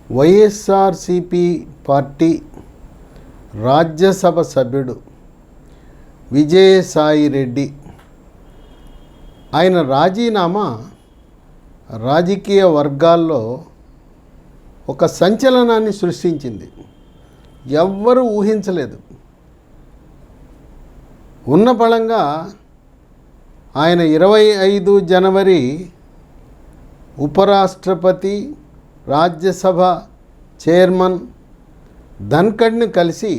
YSRCP party Rajya Sabha సభ్యుడు విజయసాయిరెడ్డి ఆయన రాజీనామా రాజకీయ వర్గాల్లో ఒక సంచలనాన్ని సృష్టించింది. ఎవ్వరూ ఊహించలేదు. ఉన్న బలంగా ఆయన 25 జనవరి ఉపరాష్ట్రపతి, రాజ్యసభ చైర్మన్ ధన్ఖడ్ని కలిసి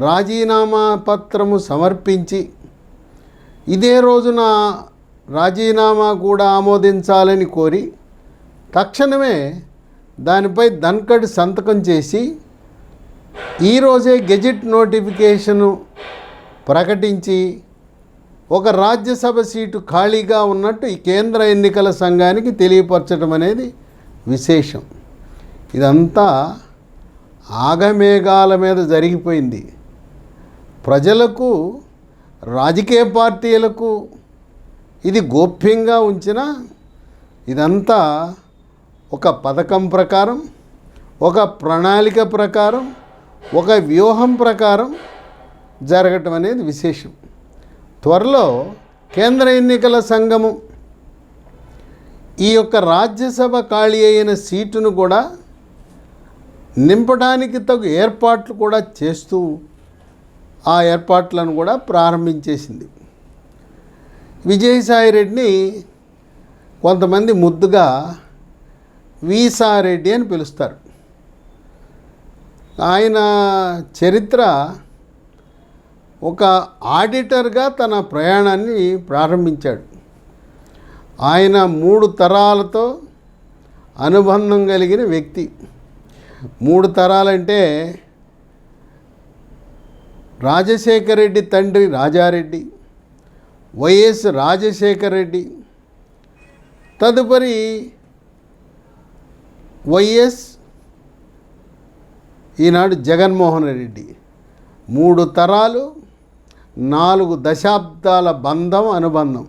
రాజీనామా పత్రము సమర్పించి ఇదే రోజున రాజీనామా కూడా ఆమోదించాలని కోరి తక్షణమే దానిపై ధన్ఖడ్ సంతకం చేసి ఈరోజే గెజిట్ నోటిఫికేషను ప్రకటించి ఒక రాజ్యసభ సీటు ఖాళీగా ఉన్నట్టు ఈ కేంద్ర ఎన్నికల సంఘానికి తెలియపరచడం అనేది విశేషం. ఇదంతా ఆగమేఘాల మీద జరిగిపోయింది. ప్రజలకు, రాజకీయ పార్టీలకు ఇది గోప్యంగా ఉంచిన ఇదంతా ఒక పథకం ప్రకారం, ఒక ప్రణాళిక ప్రకారం, ఒక వ్యూహం ప్రకారం జరగటం అనేది విశేషం. త్వరలో కేంద్ర ఎన్నికల సంఘము ఈ యొక్క రాజ్యసభ ఖాళీ అయిన సీటును కూడా నింపడానికి తగు ఏర్పాట్లు కూడా చేస్తూ ఆ ఏర్పాట్లను కూడా ప్రారంభించేసింది. విజయసాయిరెడ్డిని కొంతమంది ముద్దుగా వీసారెడ్డి అని పిలుస్తారు. ఆయన చరిత్ర ఒక ఆడిటర్గా తన ప్రయాణాన్ని ప్రారంభించాడు. ఆయన 3 తరాలతో అనుబంధం కలిగిన వ్యక్తి. 3 తరాలంటే రాజశేఖర రెడ్డి తండ్రి రాజారెడ్డి, వైఎస్ రాజశేఖర రెడ్డి, తదుపరి వైఎస్ ఈనాడు జగన్మోహన్ రెడ్డి. 3 తరాలు, 4 దశాబ్దాల బంధం, అనుబంధం.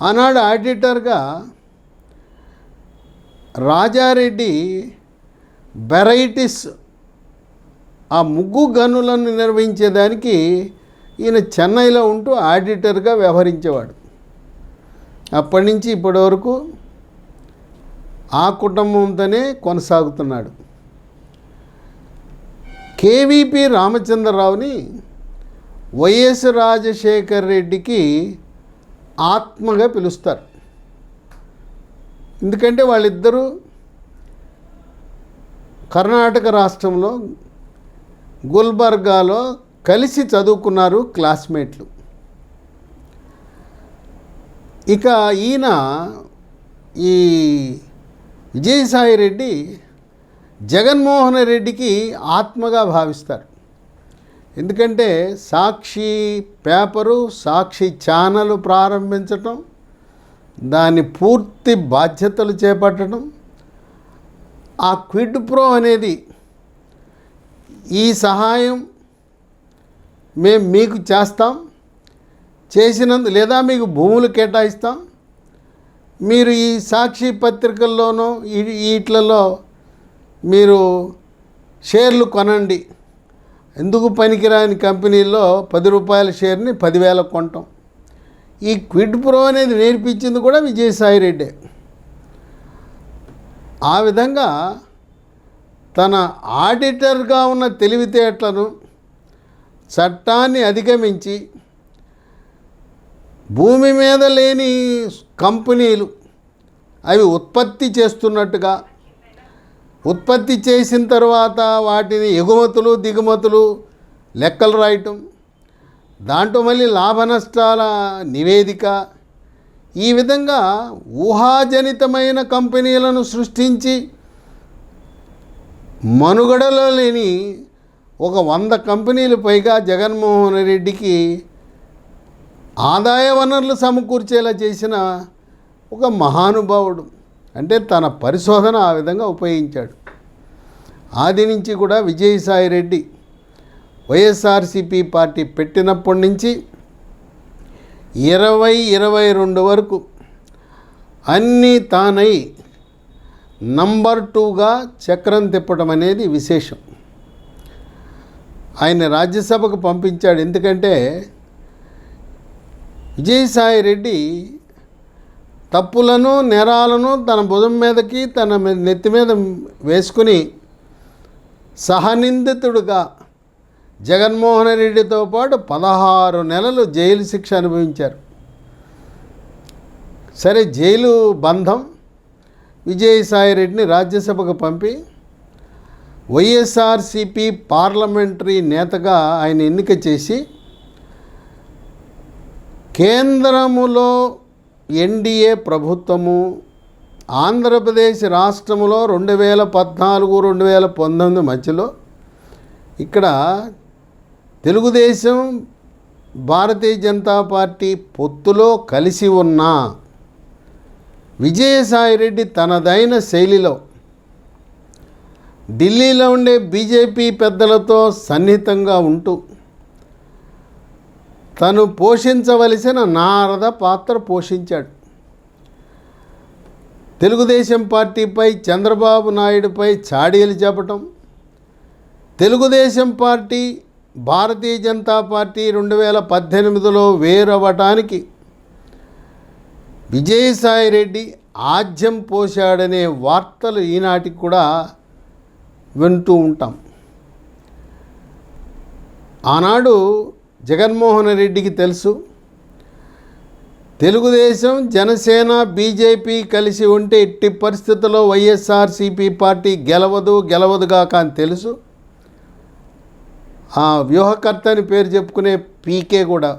ఆనాడు ఆడిటర్గా రాజారెడ్డి వెరైటీస్ ఆ ముగ్గు గనులను నిర్వహించేదానికి ఈయన చెన్నైలో ఉంటూ ఆడిటర్గా వ్యవహరించేవాడు. అప్పటి నుంచి ఇప్పటి వరకు ఆ కుటుంబంతోనే కొనసాగుతున్నాడు. కేవీపీ రామచంద్రరావుని వైఎస్ రాజశేఖర రెడ్డికి ఆత్మగా పిలుస్తారు. ఎందుకంటే వాళ్ళిద్దరూ కర్ణాటక రాష్ట్రంలో గుల్బర్గాలో కలిసి చదువుకున్నారు, క్లాస్మేట్లు. ఇక ఈయన ఈ విజయసాయిరెడ్డి జగన్మోహన్ రెడ్డికి ఆత్మగా భావిస్తారు. ఎందుకంటే సాక్షి పేపరు, సాక్షి ఛానల్ ప్రారంభించటం, దాని పూర్తి బాధ్యతలు చేపట్టడం, ఆ క్విడ్ ప్రో అనేది ఈ సహాయం మేము మీకు చేస్తాం, చేసినందు లేదా మీకు భూములు కేటాయిస్తాం, మీరు ఈ సాక్షి పత్రికల్లోనూ వీటిలలో మీరు షేర్లు కొనండి, ఎందుకు పనికిరాని కంపెనీల్లో 10 రూపాయల షేర్ని 10,000 కొంటాం. ఈ క్విడ్ ప్రో అనేది నేర్పించింది కూడా విజయసాయిరెడ్డే. ఆ విధంగా తన ఆడిటర్గా ఉన్న తెలివితేటలను, చట్టాన్ని అధిగమించి భూమి మీద లేని కంపెనీలు అవి ఉత్పత్తి చేస్తున్నట్టుగా, ఉత్పత్తి చేసిన తర్వాత వాటిని ఎగుమతులు దిగుమతులు లెక్కలు రాయటం, దాంట్లో మళ్ళీ లాభ నష్టాల నివేదిక, ఈ విధంగా ఊహాజనితమైన కంపెనీలను సృష్టించి మనుగడలో లేని ఒక 100 కంపెనీలు పైగా జగన్మోహన్ రెడ్డికి ఆదాయ వనరులు సమకూర్చేలా చేసిన ఒక మహానుభావుడు. అంటే తన పరిశోధన ఆ విధంగా ఉపయోగించాడు. ఆది నుంచి కూడా విజయసాయిరెడ్డి వైఎస్ఆర్సిపి పార్టీ పెట్టినప్పటి నుంచి 2022 వరకు అన్నీ తానై నంబర్ 2గా చక్రం తిప్పడం అనేది విశేషం. ఆయన రాజ్యసభకు పంపించాడు. ఎందుకంటే విజయసాయిరెడ్డి తప్పులను నేరాలను తన భుజం మీదకి తన నెత్తి మీద వేసుకుని సహనిందితుడుగా జగన్మోహన్ రెడ్డితో పాటు 16 నెలలు జైలు శిక్ష అనుభవించారు. సరే, జైలు బంధం విజయసాయిరెడ్డిని రాజ్యసభకు పంపి వైఎస్ఆర్సిపి పార్లమెంటరీ నేతగా ఆయన ఎన్నిక చేసి కేంద్రములో ఎన్డీఏ ప్రభుత్వము, ఆంధ్రప్రదేశ్ రాష్ట్రములో 2014-2019 మధ్యలో ఇక్కడ తెలుగుదేశం భారతీయ జనతా పార్టీ పొత్తులో కలిసి ఉన్న విజయసాయిరెడ్డి తనదైన శైలిలో ఢిల్లీలో ఉండే బీజేపీ పెద్దలతో సన్నిహితంగా ఉంటూ తను పోషించవలసిన నారద పాత్ర పోషించాడు. తెలుగుదేశం పార్టీపై, చంద్రబాబు నాయుడుపై చాడీలు చెప్పటం, తెలుగుదేశం పార్టీ భారతీయ జనతా పార్టీ 2018లో వేరవటానికి విజయసాయిరెడ్డి ఆజ్యం పోశాడనే వార్తలు ఈనాటికి కూడా వింటూ ఉంటాం. ఆనాడు జగన్మోహన్ రెడ్డికి తెలుసు, తెలుగుదేశం, జనసేన, బీజేపీ కలిసి ఉంటే ఎట్టి పరిస్థితుల్లో వైఎస్ఆర్సీపీ పార్టీ గెలవదుగాక అని తెలుసు. ఆ వ్యూహకర్త అని పేరు చెప్పుకునే పీకే కూడా,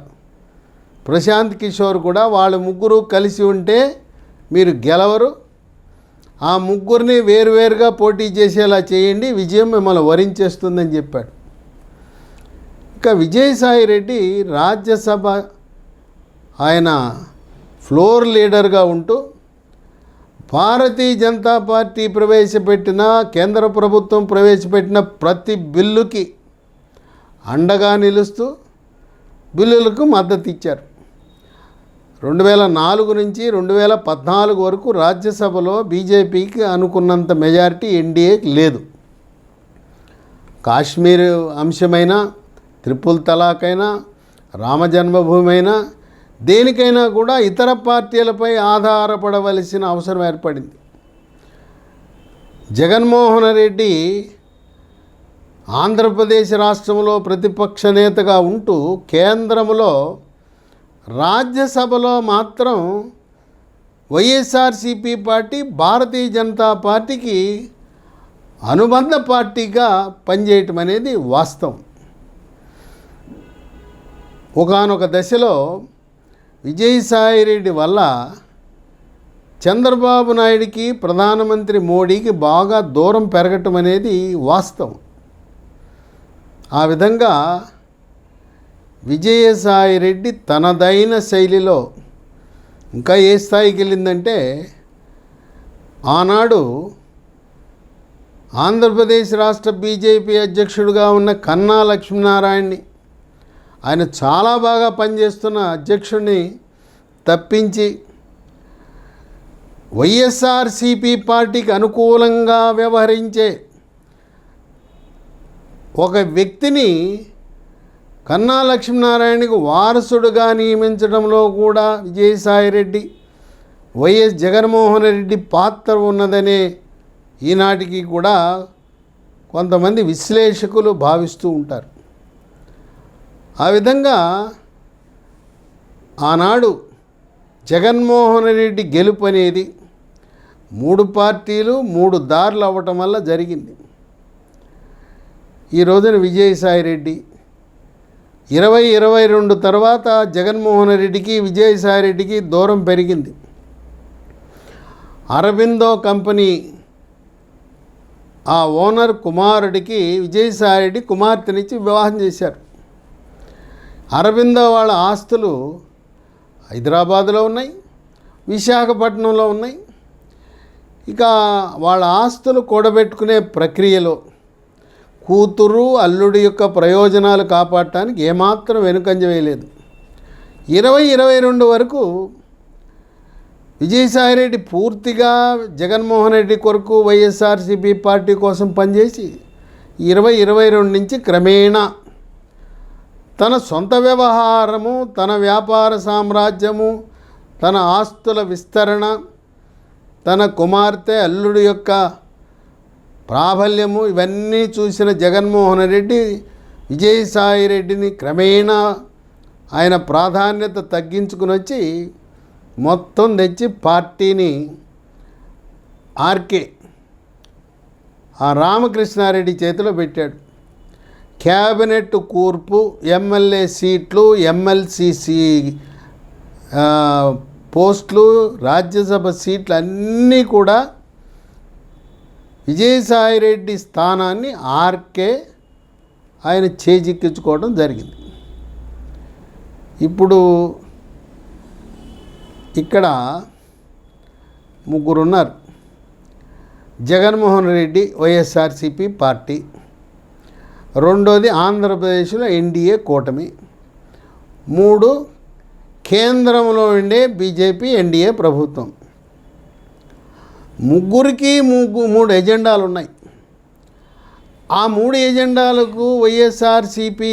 ప్రశాంత్ కిషోర్ కూడా వాళ్ళు ముగ్గురు కలిసి ఉంటే మీరు గెలవరు, ఆ ముగ్గురిని వేరువేరుగా పోటీ చేసేలా చేయండి, విజయం మిమ్మల్ని వరించేస్తుందని చెప్పాడు. ఇక విజయసాయిరెడ్డి రాజ్యసభ ఆయన ఫ్లోర్ లీడర్గా ఉంటూ భారతీయ జనతా పార్టీ ప్రవేశపెట్టిన, కేంద్ర ప్రభుత్వం ప్రవేశపెట్టిన ప్రతి బిల్లుకి అండగా నిలుస్తూ బిల్లులకు మద్దతు ఇచ్చారు. 2004 నుంచి 2014 వరకు రాజ్యసభలో బీజేపీకి అనుకున్నంత మెజారిటీ ఎన్డీఏకి లేదు. కాశ్మీర్ అంశమైనా, త్రిపుల్ తలాక్ అయినా, రామజన్మభూమి అయినా, దేనికైనా కూడా ఇతర పార్టీలపై ఆధారపడవలసిన అవసరం ఏర్పడింది. జగన్మోహన్ రెడ్డి ఆంధ్రప్రదేశ్ రాష్ట్రంలో ప్రతిపక్ష నేతగా ఉంటూ కేంద్రంలో రాజ్యసభలో మాత్రం వైఎస్ఆర్సీపీ పార్టీ భారతీయ జనతా పార్టీకి అనుబంధ పార్టీగా పనిచేయటం అనేది వాస్తవం. ఒకానొక దశలో విజయసాయిరెడ్డి వల్ల చంద్రబాబు నాయుడికి, ప్రధానమంత్రి మోడీకి బాగా దూరం పెరగటం అనేది వాస్తవం. ఆ విధంగా విజయసాయిరెడ్డి తనదైన శైలిలో ఇంకా ఏ స్థాయికి వెళ్ళిందంటే, ఆనాడు ఆంధ్రప్రదేశ్ రాష్ట్ర బీజేపీ అధ్యక్షుడిగా ఉన్న కన్నా లక్ష్మీనారాయణని, ఆయన చాలా బాగా పనిచేస్తున్న అధ్యక్షుడిని తప్పించి వైఎస్ఆర్సీపీ పార్టీకి అనుకూలంగా వ్యవహరించే ఒక వ్యక్తిని కన్నా లక్ష్మీనారాయణకి వారసుడుగా నియమించడంలో కూడా విజయసాయిరెడ్డి, వైఎస్ జగన్మోహన్ రెడ్డి పాత్ర ఉన్నదనే ఈనాటికి కూడా కొంతమంది విశ్లేషకులు భావిస్తూ ఉంటారు. ఆ విధంగా ఆనాడు జగన్మోహన్ రెడ్డి గెలుపు అనేది 3 పార్టీలు 3 దారులు అవ్వటం వల్ల జరిగింది. ఈ రోజున విజయసాయిరెడ్డి 2022 తర్వాత జగన్మోహన్ రెడ్డికి, విజయసాయిరెడ్డికి దూరం పెరిగింది. అరబిందో కంపెనీ ఆ ఓనర్ కుమారుడికి విజయసాయిరెడ్డి కుమార్తెనిచ్చి వివాహం చేశారు. అరబిందో వాళ్ళ ఆస్తులు హైదరాబాదులో ఉన్నాయి, విశాఖపట్నంలో ఉన్నాయి. ఇక వాళ్ళ ఆస్తులు కూడబెట్టుకునే ప్రక్రియలో కూతురు, అల్లుడి యొక్క ప్రయోజనాలు కాపాడటానికి ఏమాత్రం వెనుకంజ వేయలేదు. 2022 వరకు విజయసాయిరెడ్డి పూర్తిగా జగన్మోహన్ రెడ్డి కొరకు వైఎస్ఆర్సీపీ పార్టీ కోసం పనిచేసి 2022 నుంచి క్రమేణా తన సొంత వ్యవహారము, తన వ్యాపార సామ్రాజ్యము, తన ఆస్తుల విస్తరణ, తన కుమార్తె అల్లుడి యొక్క ప్రాబల్యము ఇవన్నీ చూసిన జగన్మోహన్ రెడ్డి విజయసాయిరెడ్డిని క్రమేణా ఆయన ప్రాధాన్యత తగ్గించుకుని వచ్చి మొత్తం తెచ్చి పార్టీని ఆర్కే ఆ రామకృష్ణారెడ్డి చేతిలో పెట్టాడు. క్యాబినెట్ కూర్పు, ఎమ్మెల్యే సీట్లు, ఎమ్మెల్సీసీ పోస్టులు, రాజ్యసభ సీట్లు అన్నీ కూడా విజయసాయిరెడ్డి స్థానాన్ని ఆర్కే ఆయన చేజిక్కించుకోవడం జరిగింది. ఇప్పుడు ఇక్కడ ముగ్గురు ఉన్నారు. జగన్మోహన్ రెడ్డి వైఎస్ఆర్సీపీ పార్టీ, రెండోది ఆంధ్రప్రదేశ్లో ఎన్డీఏ కూటమి, 3 కేంద్రంలో ఉండే బీజేపీ ఎన్డీఏ ప్రభుత్వం. ముగ్గురికి 3 ఎజెండాలు ఉన్నాయి. ఆ 3 ఎజెండాలకు వైఎస్ఆర్సీపీ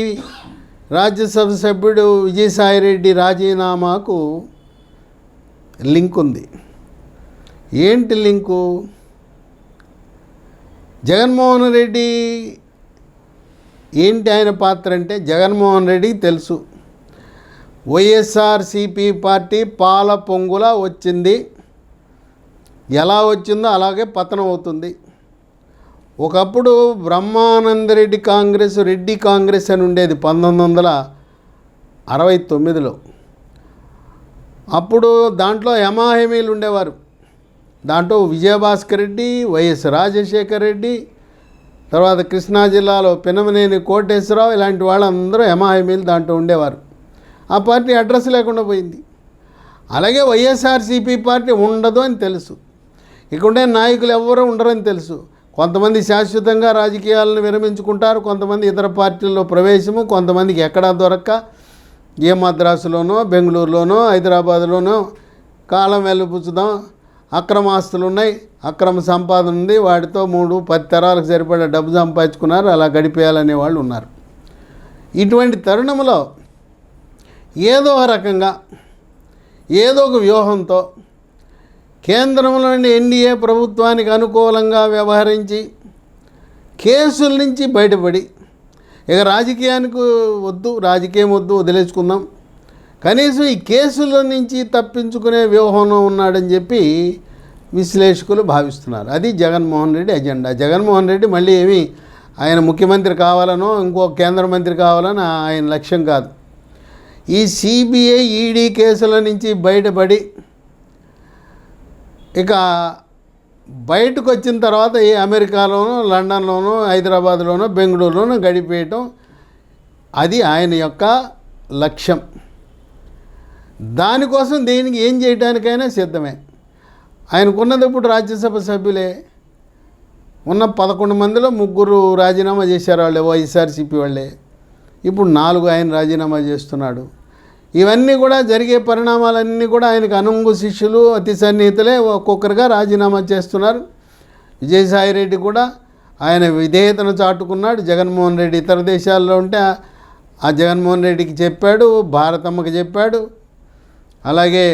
రాజ్యసభ సభ్యుడు విజయసాయిరెడ్డి రాజీనామాకు లింక్ ఉంది. ఏంటి లింకు? జగన్మోహన్ రెడ్డి ఏంటి ఆయన పాత్ర అంటే, జగన్మోహన్ రెడ్డికి తెలుసు వైఎస్ఆర్సీపీ పార్టీ పాల పొంగులా వచ్చింది, ఎలా వచ్చిందో అలాగే పతనం అవుతుంది. ఒకప్పుడు బ్రహ్మానందరెడ్డి కాంగ్రెస్, రెడ్డి కాంగ్రెస్ అని ఉండేది 1969లో. అప్పుడు దాంట్లో యమాహేమీలు ఉండేవారు. దాంట్లో విజయభాస్కర్ రెడ్డి, వైఎస్ రాజశేఖర్ రెడ్డి, తర్వాత కృష్ణా జిల్లాలో పినమనేని కోటేశ్వరరావు, ఇలాంటి వాళ్ళందరూ యమాహేమీలు దాంట్లో ఉండేవారు. ఆ పార్టీ అడ్రస్ లేకుండా పోయింది. అలాగే వైఎస్ఆర్సీపీ పార్టీ ఉండదు అని తెలుసు. ఇక్కడే నాయకులు ఎవరూ ఉండరని తెలుసు. కొంతమంది శాశ్వతంగా రాజకీయాలను విరమించుకుంటారు, కొంతమంది ఇతర పార్టీల్లో ప్రవేశము, కొంతమందికి ఎక్కడా దొరక్క ఏ మద్రాసులోనో, బెంగళూరులోనో, హైదరాబాద్లోనో కాలం వెళ్ళిపుచ్చుదాం, అక్రమాస్తులు ఉన్నాయి, అక్రమ సంపాదన ఉంది, వాటితో 3-10 తరాలకు సరిపడా డబ్బు సంపాదించుకున్నారు, అలా గడిపేయాలనే వాళ్ళు ఉన్నారు. ఇటువంటి తరుణంలో ఏదో రకంగా ఏదో ఒక వ్యూహంతో కేంద్రంలోని ఎన్డీఏ ప్రభుత్వానికి అనుకూలంగా వ్యవహరించి కేసుల నుంచి బయటపడి, ఇక రాజకీయం వద్దు వదిలేసుకుందాం, కనీసం ఈ కేసుల నుంచి తప్పించుకునే వ్యూహంలో ఉన్నాడని చెప్పి విశ్లేషకులు భావిస్తున్నారు. అది జగన్మోహన్ రెడ్డి ఎజెండా. జగన్మోహన్ రెడ్డి మళ్ళీ ఏమీ ఆయన ముఖ్యమంత్రి కావాలనో ఇంకో కేంద్ర మంత్రి కావాలని ఆయన లక్ష్యం కాదు. ఈ సిబిఐ ఈడీ కేసుల నుంచి బయటపడి ఇక బయటకు వచ్చిన తర్వాత ఏ అమెరికాలోనో, లండన్లోనో, హైదరాబాద్లోనో, బెంగళూరులోనో గడిపేయటం, అది ఆయన యొక్క లక్ష్యం. దానికోసం దేనికి ఏం చేయడానికైనా సిద్ధమే. ఆయనకున్నది ఇప్పుడు రాజ్యసభ సభ్యులే. ఉన్న 11 మందిలో 3 రాజీనామా చేశారు వాళ్ళే, వైఎస్ఆర్సీపీ వాళ్ళే. ఇప్పుడు 4 ఆయన రాజీనామా చేస్తున్నాడు. ఇవన్నీ కూడా జరిగే పరిణామాలన్నీ కూడా ఆయనకు అనుంగు శిష్యులు, అతి సన్నిహితులే ఒక్కొక్కరుగా రాజీనామా చేస్తున్నారు. విజయసాయిరెడ్డి కూడా ఆయన విధేయతను చాటుకున్నాడు. జగన్మోహన్ రెడ్డి ఇతర దేశాల్లో ఉంటే ఆ జగన్మోహన్ రెడ్డికి చెప్పాడు, భారతమ్మకి చెప్పాడు, అలాగే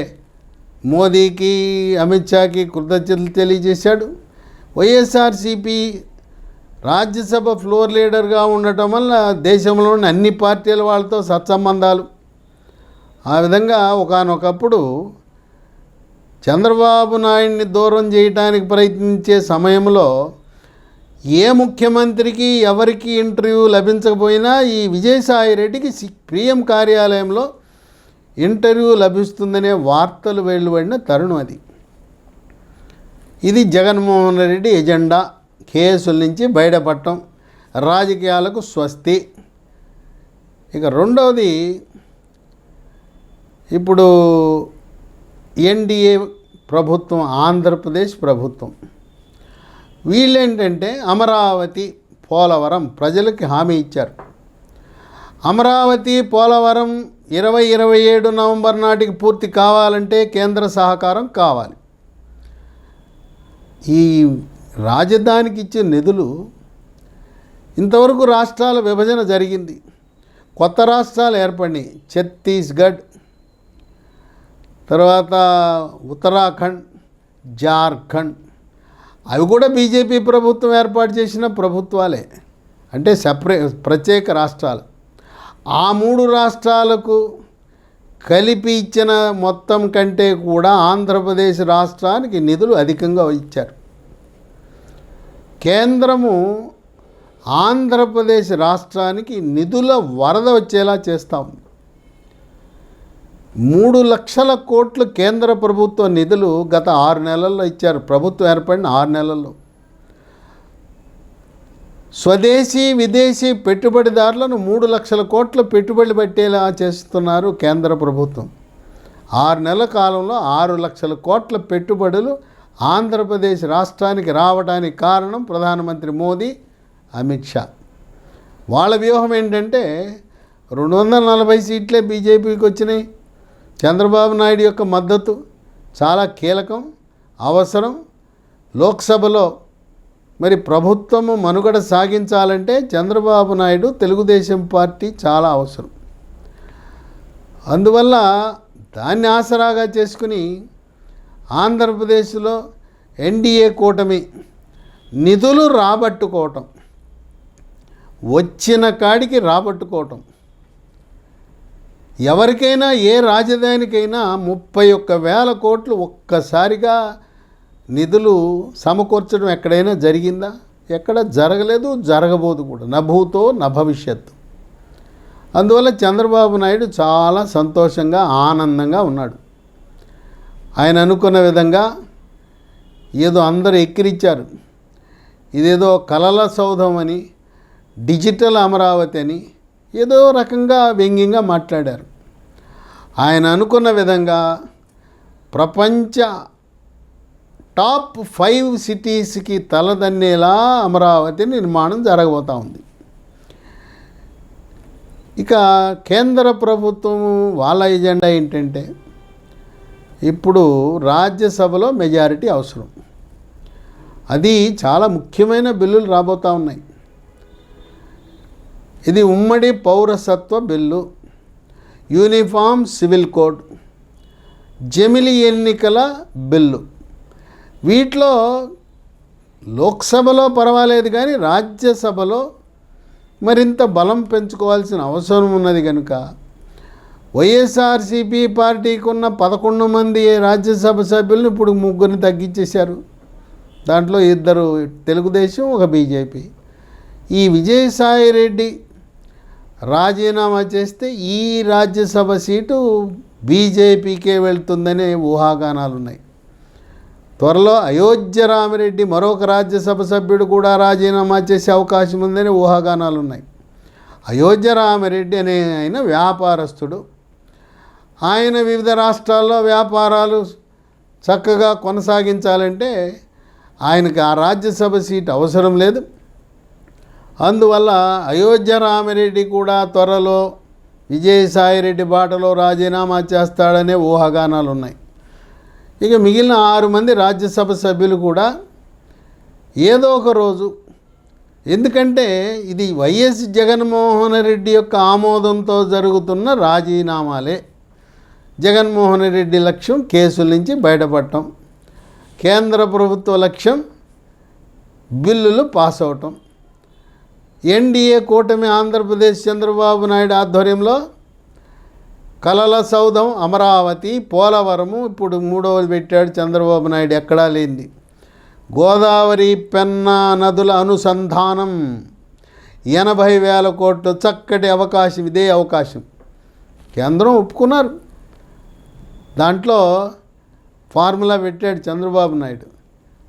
మోదీకి, అమిత్ షాకి కృతజ్ఞతలు తెలియజేశాడు. వైఎస్ఆర్సీపీ రాజ్యసభ ఫ్లోర్ లీడర్గా ఉండటం వల్ల దేశంలోని అన్ని పార్టీల వాళ్ళతో సత్సంబంధాలు. ఆ విధంగా ఒకానొకప్పుడు చంద్రబాబు నాయుడిని దూరం చేయడానికి ప్రయత్నించే సమయంలో ఏ ముఖ్యమంత్రికి ఎవరికి ఇంటర్వ్యూ లభించకపోయినా ఈ విజయసాయిరెడ్డికి పిఎం కార్యాలయంలో ఇంటర్వ్యూ లభిస్తుందనే వార్తలు వెలువడిన తరుణం అది. ఇది జగన్మోహన్ రెడ్డి ఎజెండా. కేసుల నుంచి బయటపడటం, రాజకీయాలకు స్వస్తి. ఇక రెండవది, ఇప్పుడు ఎన్డీఏ ప్రభుత్వం, ఆంధ్రప్రదేశ్ ప్రభుత్వం, వీళ్ళేంటంటే అమరావతి, పోలవరం ప్రజలకి హామీ ఇచ్చారు. అమరావతి, పోలవరం 2027 నవంబర్ నాటికి పూర్తి కావాలంటే కేంద్ర సహకారం కావాలి. ఈ రాజధానికి ఇచ్చే నిధులు ఇంతవరకు రాష్ట్రాల విభజన జరిగింది, కొత్త రాష్ట్రాలు ఏర్పడినాయి. ఛత్తీస్గఢ్, తర్వాత ఉత్తరాఖండ్, జార్ఖండ్, అవి కూడా బీజేపీ ప్రభుత్వం ఏర్పాటు చేసిన ప్రభుత్వాలే, అంటే ప్రత్యేక రాష్ట్రాలు. ఆ 3 రాష్ట్రాలకు కలిపి ఇచ్చిన మొత్తం కంటే కూడా ఆంధ్రప్రదేశ్ రాష్ట్రానికి నిధులు అధికంగా ఇచ్చారు. కేంద్రము ఆంధ్రప్రదేశ్ రాష్ట్రానికి నిధుల వరద వచ్చేలా చేస్తూ ఉంది. 3 లక్షల కోట్లు కేంద్ర ప్రభుత్వ నిధులు గత 6 నెలల్లో ఇచ్చారు. ప్రభుత్వం ఏర్పడిన 6 నెలల్లో స్వదేశీ విదేశీ పెట్టుబడిదారులను 3 లక్షల కోట్ల పెట్టుబడి పెట్టేలా చేస్తున్నారు కేంద్ర ప్రభుత్వం. 6 నెలల కాలంలో 6 లక్షల కోట్ల పెట్టుబడులు ఆంధ్రప్రదేశ్ రాష్ట్రానికి రావడానికి కారణం ప్రధానమంత్రి మోదీ, అమిత్ షా. వాళ్ళ వ్యూహం ఏంటంటే 240 సీట్లే బీజేపీకి వచ్చినాయి. చంద్రబాబు నాయుడు యొక్క మద్దతు చాలా కీలకం, అవసరం. లోక్సభలో మరి ప్రభుత్వము మనుగడ సాగించాలంటే చంద్రబాబు నాయుడు, తెలుగుదేశం పార్టీ చాలా అవసరం. అందువల్ల దాన్ని ఆసరాగా చేసుకుని ఆంధ్రప్రదేశ్లో ఎన్డీఏ కూటమి నిధులు రాబట్టుకోవటం, వచ్చిన కాడికి రాబట్టుకోవటం. ఎవరికైనా ఏ రాజధానికైనా 31,000 కోట్లు ఒక్కసారిగా నిధులు సమకూర్చడం ఎక్కడైనా జరిగిందా? ఎక్కడ జరగలేదు, జరగబోదు కూడా. నభూతో నభవిష్యత్తు. అందువల్ల చంద్రబాబు నాయుడు చాలా సంతోషంగా, ఆనందంగా ఉన్నాడు. ఆయన అనుకున్న విధంగా ఏదో అందరూ ఎక్కిరిచ్చారు. ఇదేదో కలల సౌధం అని, డిజిటల్ అమరావతి అని ఏదో రకంగా వ్యంగ్యంగా మాట్లాడారు. ఆయన అనుకున్న విధంగా ప్రపంచ టాప్ 5 సిటీస్కి తలదన్నేలా అమరావతి నిర్మాణం జరగబోతూ ఉంది. ఇక కేంద్ర ప్రభుత్వం వాళ్ళ ఎజెండా ఏంటంటే ఇప్పుడు రాజ్యసభలో మెజారిటీ అవసరం. అది చాలా ముఖ్యమైన బిల్లులు రాబోతూ ఉన్నాయి. ఇది ఉమ్మడి పౌరసత్వ బిల్లు, యూనిఫామ్ సివిల్ కోడ్, జమిలి ఎన్నికల బిల్లు. వీటిలో లోక్సభలో పర్వాలేదు కానీ రాజ్యసభలో మరింత బలం పెంచుకోవాల్సిన అవసరం ఉన్నది. కనుక వైఎస్ఆర్సీపీ పార్టీకి ఉన్న 11 మంది రాజ్యసభ సభ్యులను ఇప్పుడు 3 తగ్గించేశారు. దాంట్లో 2 తెలుగుదేశం, 1 బీజేపీ. ఈ విజయసాయి రెడ్డి రాజీనామా చేస్తే ఈ రాజ్యసభ సీటు బీజేపీకే వెళ్తుందనే ఊహాగానాలు ఉన్నాయి. త్వరలో అయోధ్య రామిరెడ్డి మరొక రాజ్యసభ సభ్యుడు కూడా రాజీనామా చేసే అవకాశం ఉందని ఊహాగానాలు ఉన్నాయి. అయోధ్య రామిరెడ్డి అనే ఆయన వ్యాపారస్తుడు. ఆయన వివిధ రాష్ట్రాల్లో వ్యాపారాలు చక్కగా కొనసాగించాలంటే ఆయనకు ఆ రాజ్యసభ సీటు అవసరం లేదు. అందువల్ల అయోధ్య రామిరెడ్డి కూడా త్వరలో విజయసాయిరెడ్డి బాటలో రాజీనామా చేస్తాడనే ఊహాగానాలు ఉన్నాయి. ఇక మిగిలిన 6 మంది రాజ్యసభ సభ్యులు కూడా ఏదో ఒక రోజు, ఎందుకంటే ఇది వైఎస్ జగన్మోహన్ రెడ్డి యొక్క ఆమోదంతో జరుగుతున్న రాజీనామాలే. జగన్మోహన్ రెడ్డి లక్ష్యం కేసుల నుంచి బయటపడటం, కేంద్ర ప్రభుత్వ లక్ష్యం బిల్లులు పాస్ అవటం. ఎన్డీఏ కూటమి ఆంధ్రప్రదేశ్ చంద్రబాబు నాయుడు ఆధ్వర్యంలో కలల సౌధం అమరావతి, పోలవరము, ఇప్పుడు 3వది పెట్టాడు చంద్రబాబు నాయుడు, ఎక్కడా లేనిది. గోదావరి పెన్నా నదుల అనుసంధానం, 80,000 కోట్లు, చక్కటి అవకాశం. ఇదే అవకాశం కేంద్రం ఒప్పుకున్నారు. దాంట్లో ఫార్ములా పెట్టాడు చంద్రబాబు నాయుడు.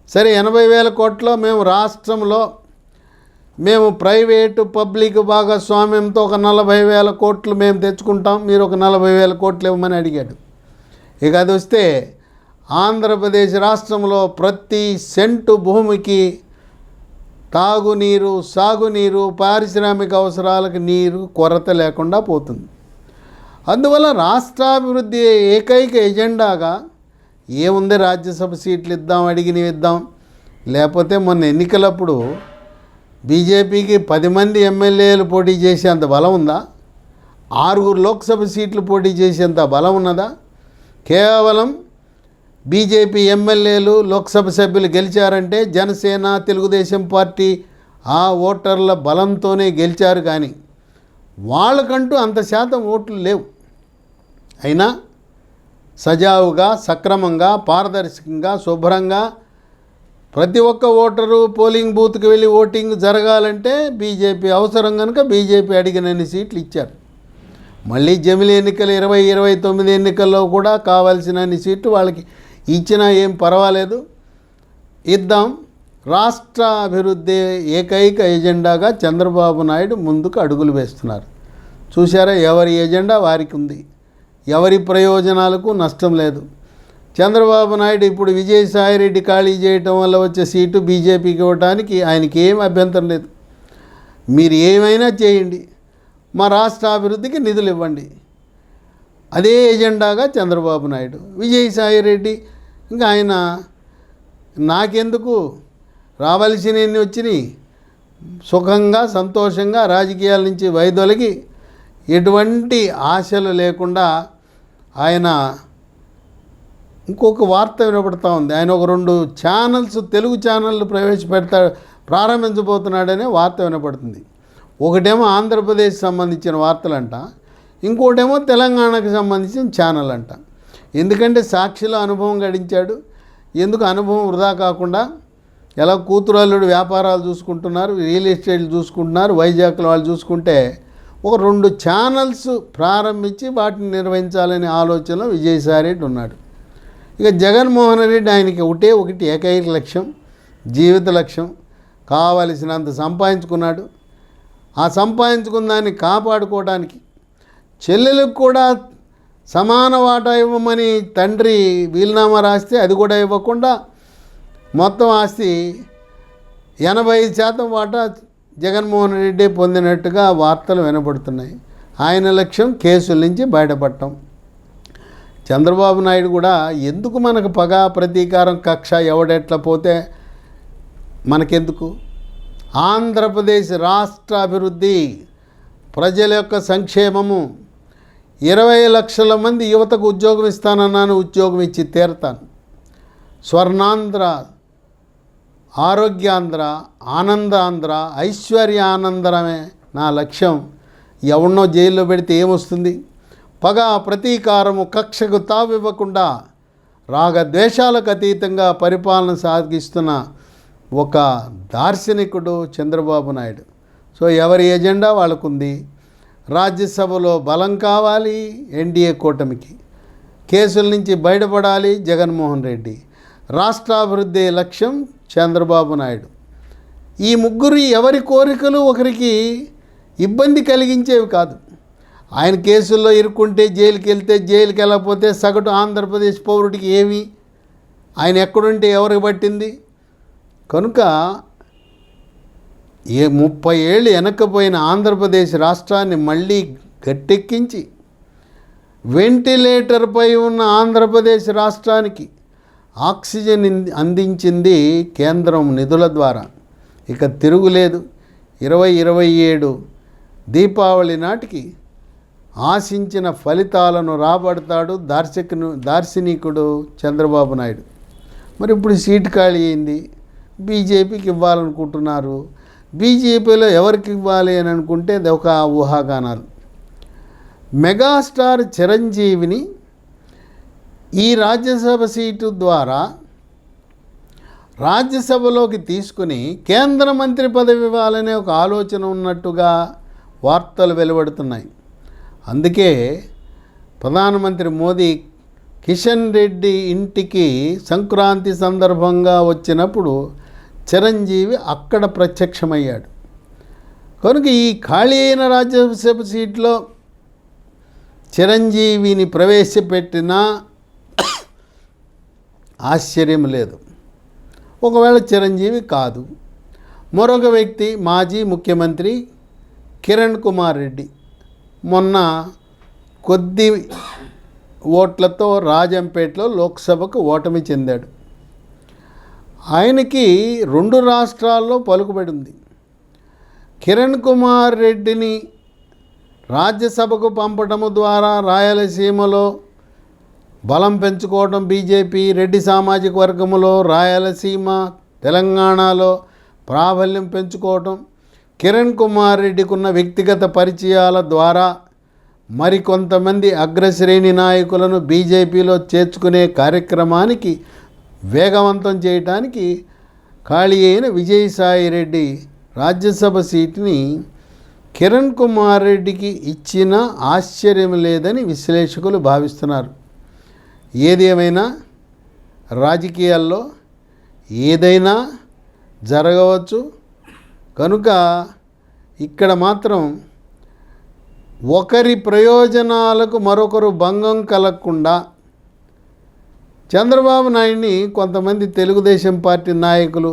సరే, 80,000 కోట్లో మేము రాష్ట్రంలో ప్రైవేటు పబ్లిక్ భాగస్వామ్యంతో ఒక 40,000 కోట్లు మేము తెచ్చుకుంటాం, మీరు ఒక 40,000 కోట్లు ఇవ్వమని అడిగాడు. ఇక అది వస్తే ఆంధ్రప్రదేశ్ రాష్ట్రంలో ప్రతి సెంటు భూమికి తాగునీరు, సాగునీరు, పారిశ్రామిక అవసరాలకు నీరు కొరత లేకుండా పోతుంది. అందువల్ల రాష్ట్రాభివృద్ధి ఏకైక ఎజెండాగా ఏముంది, రాజ్యసభ సీట్లు ఇద్దాం, అడిగినవి ఇద్దాం. లేకపోతే మొన్న ఎన్నికలప్పుడు బీజేపీకి 10 మంది ఎమ్మెల్యేలు పోటీ చేసేంత బలం ఉందా? 6 లోక్సభ సీట్లు పోటీ చేసేంత బలం ఉన్నదా? కేవలం బీజేపీ ఎమ్మెల్యేలు లోక్సభ సభ్యులు గెలిచారంటే జనసేన, తెలుగుదేశం పార్టీ ఆ ఓటర్ల బలంతోనే గెలిచారు. కానీ వాళ్ళకంటూ అంత శాతం ఓట్లు లేవు. అయినా సజావుగా, సక్రమంగా, పారదర్శకంగా, శుభ్రంగా ప్రతి ఒక్క ఓటరు పోలింగ్ బూత్కి వెళ్ళి ఓటింగ్ జరగాలంటే బీజేపీ అవసరం కనుక బీజేపీ అడిగినన్ని సీట్లు ఇచ్చారు. మళ్ళీ జమిలి ఎన్నికలు 2029 ఎన్నికల్లో కూడా కావాల్సినన్ని సీట్లు వాళ్ళకి ఇచ్చినా ఏం పర్వాలేదు, ఇద్దాం. రాష్ట్ర అభివృద్ధి ఏకైక ఎజెండాగా చంద్రబాబు నాయుడు ముందుకు అడుగులు వేస్తున్నారు. చూసారా, ఎవరి ఎజెండా వారికి ఉంది, ఎవరి ప్రయోజనాలకు నష్టం లేదు. చంద్రబాబు నాయుడు ఇప్పుడు విజయసాయిరెడ్డి ఖాళీ చేయటం వల్ల వచ్చే సీటు బీజేపీకి ఇవ్వడానికి ఆయనకి ఏం అభ్యంతరం లేదు. మీరు ఏమైనా చేయండి, మా రాష్ట్ర అభివృద్ధికి నిధులు ఇవ్వండి. అదే ఎజెండాగా చంద్రబాబు నాయుడు. విజయసాయిరెడ్డి ఇంకా ఆయన నాకెందుకు, రావాల్సినవి వచ్చినాయి, సుఖంగా సంతోషంగా రాజకీయాల నుంచి వైదొలగి ఎటువంటి ఆశలు లేకుండా ఆయన ఇంకొక వార్త వినపడుతూ ఉంది. ఆయన ఒక 2 ఛానల్స్, తెలుగు ఛానళ్ళు ప్రారంభించబోతున్నాడనే వార్త వినపడుతుంది. ఒకటేమో ఆంధ్రప్రదేశ్ సంబంధించిన వార్తలంట, ఇంకోటేమో తెలంగాణకు సంబంధించిన ఛానల్ అంట. ఎందుకంటే సాక్షిలో అనుభవం గడించాడు. ఎందుకు అనుభవం వృధా కాకుండా, ఎలా కూతురల్లుడు వ్యాపారాలు చూసుకుంటున్నారు, రియల్ ఎస్టేట్లు చూసుకుంటున్నారు, వైజాగ్లో వాళ్ళు చూసుకుంటే ఒక 2 ఛానల్స్ ప్రారంభించి వాటిని నిర్వహించాలనే ఆలోచనలో విజయసాయిరెడ్డి ఉన్నాడు. ఇక జగన్మోహన్ రెడ్డి ఆయనకి ఒకటి ఏకైక లక్ష్యం, జీవిత లక్ష్యం, కావలసినంత సంపాదించుకున్నాడు. ఆ సంపాదించుకున్న దాన్ని కాపాడుకోవడానికి చెల్లెలకు కూడా సమాన వాటా ఇవ్వమని తండ్రి వీలునామా రాస్తే అది కూడా ఇవ్వకుండా మొత్తం ఆస్తి 85% వాటా జగన్మోహన్ రెడ్డి పొందినట్టుగా వార్తలు వినపడుతున్నాయి. ఆయన లక్ష్యం కేసుల నుంచి బయటపడటం. చంద్రబాబు నాయుడు కూడా ఎందుకు మనకు పగ, ప్రతీకారం, కక్ష, ఎవడెట్లా పోతే మనకెందుకు, ఆంధ్రప్రదేశ్ రాష్ట్ర అభివృద్ధి, ప్రజల యొక్క సంక్షేమము, 20 లక్షల మంది యువతకు ఉద్యోగం ఇస్తానన్నాను, ఉద్యోగం ఇచ్చి తీరతాను. స్వర్ణాంధ్ర, ఆరోగ్యాంధ్ర, ఆనందాంధ్ర, ఐశ్వర్య ఆనందరమే నా లక్ష్యం. ఎవరినో జైల్లో పెడితే ఏమొస్తుంది? పగ, ప్రతీకారము, కక్షకు తావివ్వకుండా రాగద్వేషాలకు అతీతంగా పరిపాలన సాగిస్తున్న ఒక దార్శనికుడు చంద్రబాబు నాయుడు. సో ఎవరి ఎజెండా వాళ్ళకుంది. రాజ్యసభలో బలం కావాలి ఎన్డీఏ కూటమికి, కేసుల నుంచి బయటపడాలి జగన్మోహన్ రెడ్డి, రాష్ట్రాభివృద్ధి లక్ష్యం చంద్రబాబు నాయుడు. ఈ ముగ్గురు ఎవరి కోరికలు ఒకరికి ఇబ్బంది కలిగించేవి కాదు. ఆయన కేసుల్లో ఇరుక్కుంటే జైలుకి వెళ్తే, జైలుకి వెళ్ళకపోతే సగటు ఆంధ్రప్రదేశ్ పౌరుడికి ఏమి, ఆయన ఎక్కడుంటే ఎవరికి పట్టింది? కనుక 30 ఏళ్ళు వెనక్కిపోయిన ఆంధ్రప్రదేశ్ రాష్ట్రాన్ని మళ్ళీ గట్టెక్కించి వెంటిలేటర్పై ఉన్న ఆంధ్రప్రదేశ్ రాష్ట్రానికి ఆక్సిజన్ అందించింది కేంద్రం నిధుల ద్వారా. ఇక తిరుగులేదు. 2027 దీపావళి నాటికి ఆశించిన ఫలితాలను రాబడతాడు దార్శనికుడు చంద్రబాబు నాయుడు. మరి ఇప్పుడు సీటు ఖాళీ అయింది, బీజేపీకి ఇవ్వాలనుకుంటున్నారు. బీజేపీలో ఎవరికి ఇవ్వాలి అని అనుకుంటే అది ఒక ఊహాగానాలు. మెగాస్టార్ చిరంజీవిని ఈ రాజ్యసభ సీటు ద్వారా రాజ్యసభలోకి తీసుకుని కేంద్ర మంత్రి పదవి ఇవ్వాలనే ఒక ఆలోచన ఉన్నట్టుగా వార్తలు వెలువడుతున్నాయి. అందుకే ప్రధానమంత్రి మోదీ కిషన్ రెడ్డి ఇంటికి సంక్రాంతి సందర్భంగా వచ్చినప్పుడు చిరంజీవి అక్కడ ప్రత్యక్షమయ్యాడు. కనుక ఈ ఖాళీ అయిన రాజ్యసభ సీట్లో చిరంజీవిని ప్రవేశపెట్టినా ఆశ్చర్యం లేదు. ఒకవేళ చిరంజీవి కాదు, మరొక వ్యక్తి మాజీ ముఖ్యమంత్రి కిరణ్ కుమార్ రెడ్డి మొన్న కొద్ది ఓట్లతో రాజంపేటలో లోక్సభకు ఓటమి చెందాడు. ఆయనకి 2 రాష్ట్రాల్లో పలుకుబడి ఉంది. కిరణ్ కుమార్ రెడ్డిని రాజ్యసభకు పంపడము ద్వారా రాయలసీమలో బలం పెంచుకోవడం బీజేపీ, రెడ్డి సామాజిక వర్గములో రాయలసీమ తెలంగాణలో ప్రాబల్యం పెంచుకోవటం, కిరణ్ కుమార్ రెడ్డికి ఉన్న వ్యక్తిగత పరిచయాల ద్వారా మరికొంతమంది అగ్రశ్రేణి నాయకులను బీజేపీలో చేర్చుకునే కార్యక్రమానికి వేగవంతం చేయడానికి ఖాళీ అయిన విజయసాయి రెడ్డి రాజ్యసభ సీటుని కిరణ్ కుమార్ రెడ్డికి ఇచ్చిన ఆశ్చర్యం లేదని విశ్లేషకులు భావిస్తున్నారు. ఏది ఏమైనా రాజకీయాల్లో ఏదైనా జరగవచ్చు కనుక ఇక్కడ మాత్రం ఒకరి ప్రయోజనాలకు మరొకరు భంగం కలగకుండా చంద్రబాబు నాయుడిని కొంతమంది తెలుగుదేశం పార్టీ నాయకులు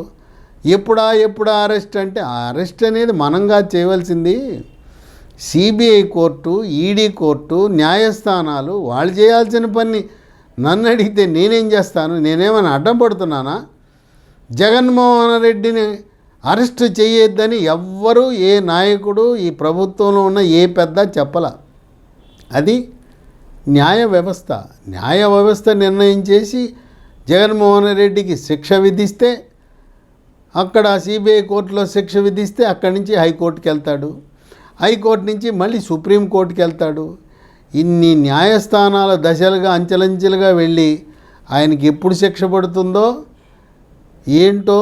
ఎప్పుడా అరెస్ట్ అంటే, అరెస్ట్ అనేది మనంగా చేయవలసింది సిబిఐ కోర్టు, ఈడీ కోర్టు, న్యాయస్థానాలు వాళ్ళు చేయాల్సిన పని నన్ను అడిగితే నేనేం చేస్తాను? నేనేమైనా అడ్డం పడుతున్నానా? జగన్మోహన్ రెడ్డిని అరెస్ట్ చేయొద్దని ఎవ్వరూ ఏ నాయకుడు ఈ ప్రభుత్వంలో ఉన్న ఏ పెద్ద చెప్పల. అది న్యాయ వ్యవస్థ నిర్ణయం చేసి జగన్మోహన్ రెడ్డికి శిక్ష విధిస్తే, అక్కడ సిబిఐ కోర్టులో శిక్ష విధిస్తే అక్కడి నుంచి హైకోర్టుకి వెళ్తాడు, హైకోర్టు నుంచి మళ్ళీ సుప్రీంకోర్టుకి వెళ్తాడు. ఇన్ని న్యాయస్థానాల దశలుగా అంచెలంచెలుగా వెళ్ళి ఆయనకి ఎప్పుడు శిక్ష పడుతుందో ఏంటో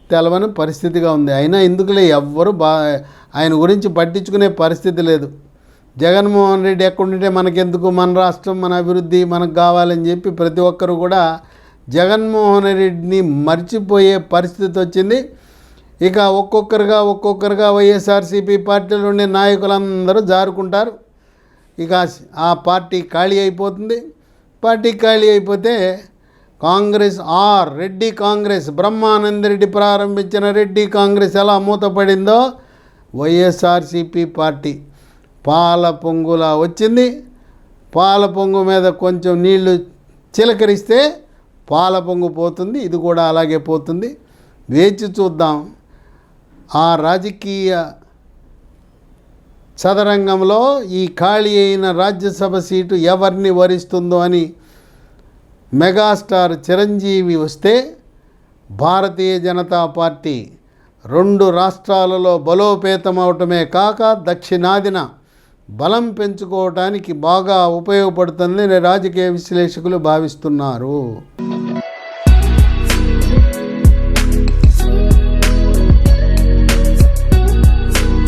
తెలవని పరిస్థితిగా ఉంది. అయినా ఎందుకులే, ఎవ్వరూ ఆయన గురించి పట్టించుకునే పరిస్థితి లేదు. జగన్మోహన్ రెడ్డి ఎక్కడుంటే మనకెందుకు, మన రాష్ట్రం, మన అభివృద్ధి మనకు కావాలని చెప్పి ప్రతి ఒక్కరు కూడా జగన్మోహన్ రెడ్డిని మర్చిపోయే పరిస్థితి వచ్చింది. ఇక ఒక్కొక్కరుగా వైఎస్ఆర్సీపీ పార్టీలో ఉండే నాయకులందరూ జారుకుంటారు. ఇక ఆ పార్టీ ఖాళీ అయిపోతుంది. పార్టీ ఖాళీ అయిపోతే కాంగ్రెస్ రెడ్డి కాంగ్రెస్, బ్రహ్మానందరెడ్డి ప్రారంభించిన రెడ్డి కాంగ్రెస్ ఎలా మూతపడిందో వైఎస్ఆర్సీపీ పార్టీ పాల పొంగులా వచ్చింది. పాల పొంగు మీద కొంచెం నీళ్లు చిలకరిస్తే పాల పొంగు పోతుంది. ఇది కూడా అలాగే పోతుంది. వేచి చూద్దాం ఆ రాజకీయ చదరంగంలో ఈ ఖాళీ అయిన రాజ్యసభ సీటు ఎవరిని వరిస్తుందో అని. మెగాస్టార్ చిరంజీవి వస్తే భారతీయ జనతా పార్టీ 2 రాష్ట్రాలలో బలోపేతమవటమే కాక దక్షిణాదిన బలం పెంచుకోవటానికి బాగా ఉపయోగపడుతుందని రాజకీయ విశ్లేషకులు భావిస్తున్నారు.